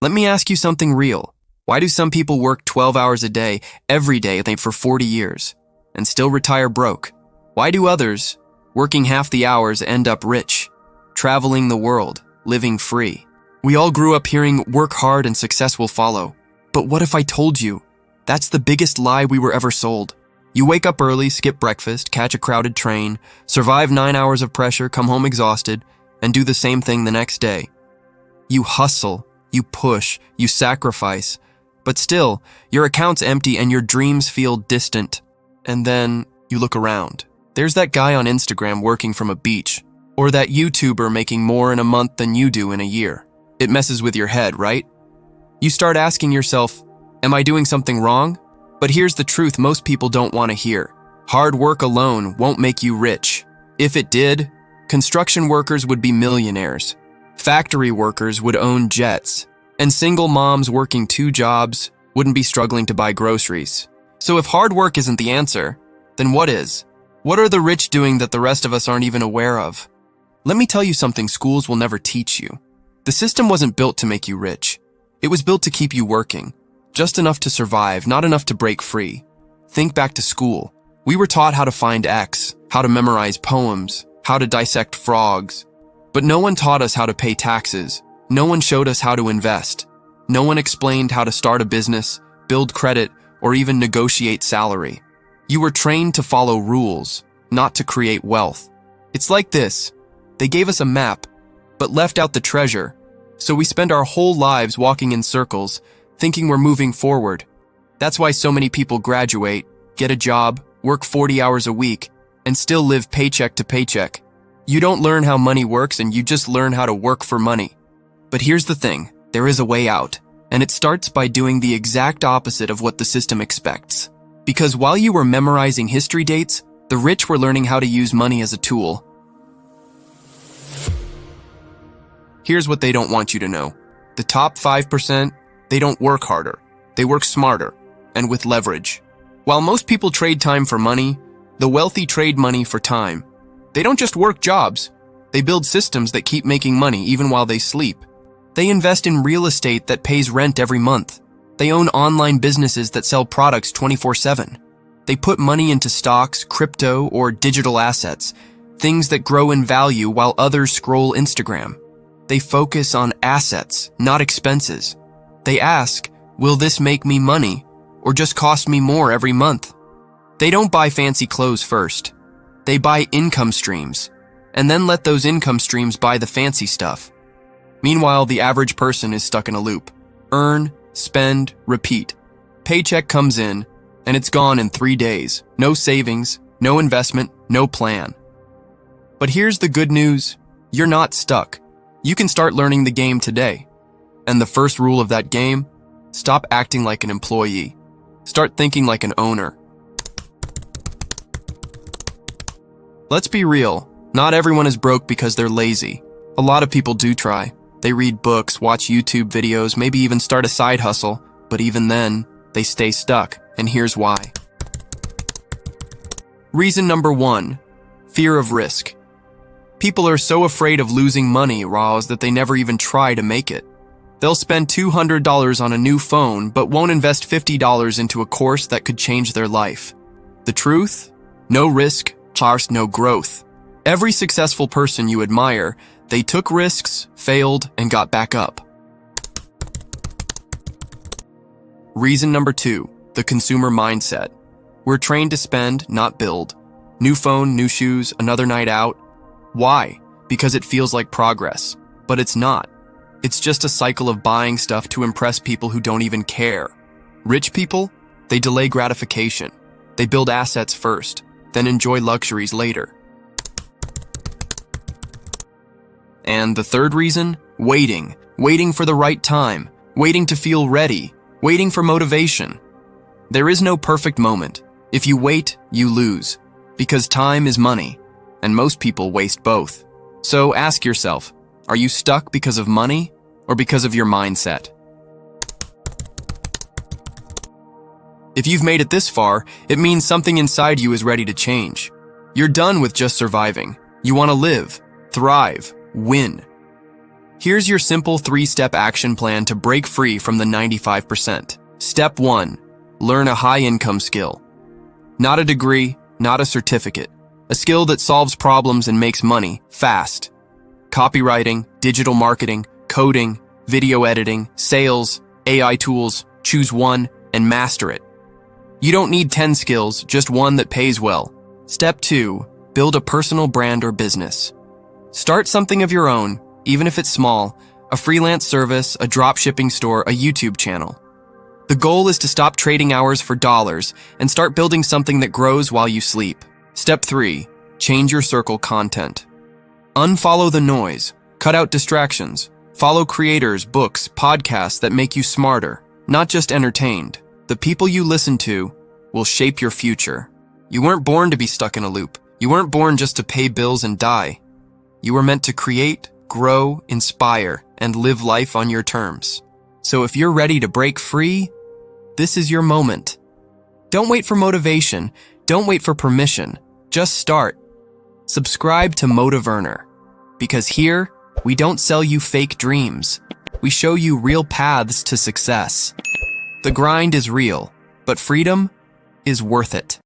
Let me ask you something real. Why do some people work 12 hours a day, every day, for 40 years, and still retire broke? Why do others, working half the hours, end up rich, traveling the world, living free? We all grew up hearing work hard and success will follow. But what if I told you that's the biggest lie we were ever sold? You wake up early, skip breakfast, catch a crowded train, survive 9 hours of pressure, come home exhausted, and do the same thing the next day. You hustle, you push, you sacrifice, but still, your account's empty and your dreams feel distant. And then you look around. There's that guy on Instagram working from a beach, or that YouTuber making more in a month than you do in a year. It messes with your head, right? You start asking yourself, am I doing something wrong? But here's the truth most people don't want to hear. Hard work alone won't make you rich. If it did, construction workers would be millionaires. Factory workers would own jets. And single moms working 2 jobs wouldn't be struggling to buy groceries. So if hard work isn't the answer, then what is? What are the rich doing that the rest of us aren't even aware of? Let me tell you something schools will never teach you. The system wasn't built to make you rich. It was built to keep you working. Just enough to survive, not enough to break free. Think back to school. We were taught how to find X, how to memorize poems, how to dissect frogs. But no one taught us how to pay taxes. No one showed us how to invest. No one explained how to start a business, build credit, or even negotiate salary. You were trained to follow rules, not to create wealth. It's like this. They gave us a map, but left out the treasure. So we spend our whole lives walking in circles, thinking we're moving forward. That's why so many people graduate, get a job, work 40 hours a week, and still live paycheck to paycheck. You don't learn how money works and you just learn how to work for money. But here's the thing, there is a way out, and it starts by doing the exact opposite of what the system expects. Because while you were memorizing history dates, the rich were learning how to use money as a tool. Here's what they don't want you to know. The top 5%, they don't work harder. They work smarter, and with leverage. While most people trade time for money, the wealthy trade money for time. They don't just work jobs. They build systems that keep making money even while they sleep. They invest in real estate that pays rent every month. They own online businesses that sell products 24/7. They put money into stocks, crypto, or digital assets, things that grow in value while others scroll Instagram. They focus on assets, not expenses. They ask, will this make me money, or just cost me more every month? They don't buy fancy clothes first. They buy income streams, and then let those income streams buy the fancy stuff. Meanwhile, the average person is stuck in a loop. Earn, spend, repeat. Paycheck comes in, and it's gone in 3 days. No savings, no investment, no plan. But here's the good news. You're not stuck. You can start learning the game today. And the first rule of that game, stop acting like an employee. Start thinking like an owner. Let's be real. Not everyone is broke because they're lazy. A lot of people do try. They read books, watch YouTube videos, maybe even start a side hustle, but even then, they stay stuck, and here's why. Reason number 1, fear of risk. People are so afraid of losing money, Roz, that they never even try to make it. They'll spend $200 on a new phone, but won't invest $50 into a course that could change their life. The truth? No risk, no growth. Every successful person you admire, they took risks, failed, and got back up. Reason number 2, the consumer mindset. We're trained to spend, not build. New phone, new shoes, another night out. Why? Because it feels like progress. But it's not. It's just a cycle of buying stuff to impress people who don't even care. Rich people, they delay gratification. They build assets first, then enjoy luxuries later. And the third reason? Waiting. Waiting for the right time. Waiting to feel ready. Waiting for motivation. There is no perfect moment. If you wait, you lose. Because time is money. And most people waste both. So ask yourself, are you stuck because of money or because of your mindset? If you've made it this far, it means something inside you is ready to change. You're done with just surviving. You want to live, thrive, win. Here's your simple 3-step action plan to break free from the 95%. Step 1. Learn a high-income skill. Not a degree, not a certificate. A skill that solves problems and makes money, fast. Copywriting, digital marketing, coding, video editing, sales, AI tools. Choose one and master it. You don't need 10 skills, just one that pays well. Step 2. Build a personal brand or business. Start something of your own, even if it's small, a freelance service, a dropshipping store, a YouTube channel. The goal is to stop trading hours for dollars and start building something that grows while you sleep. Step 3. Change your circle content. Unfollow the noise. Cut out distractions. Follow creators, books, podcasts that make you smarter, not just entertained. The people you listen to will shape your future. You weren't born to be stuck in a loop. You weren't born just to pay bills and die. You were meant to create, grow, inspire, and live life on your terms. So if you're ready to break free, this is your moment. Don't wait for motivation. Don't wait for permission. Just start. Subscribe to Motive Earner, because here, we don't sell you fake dreams. We show you real paths to success. The grind is real, but freedom is worth it.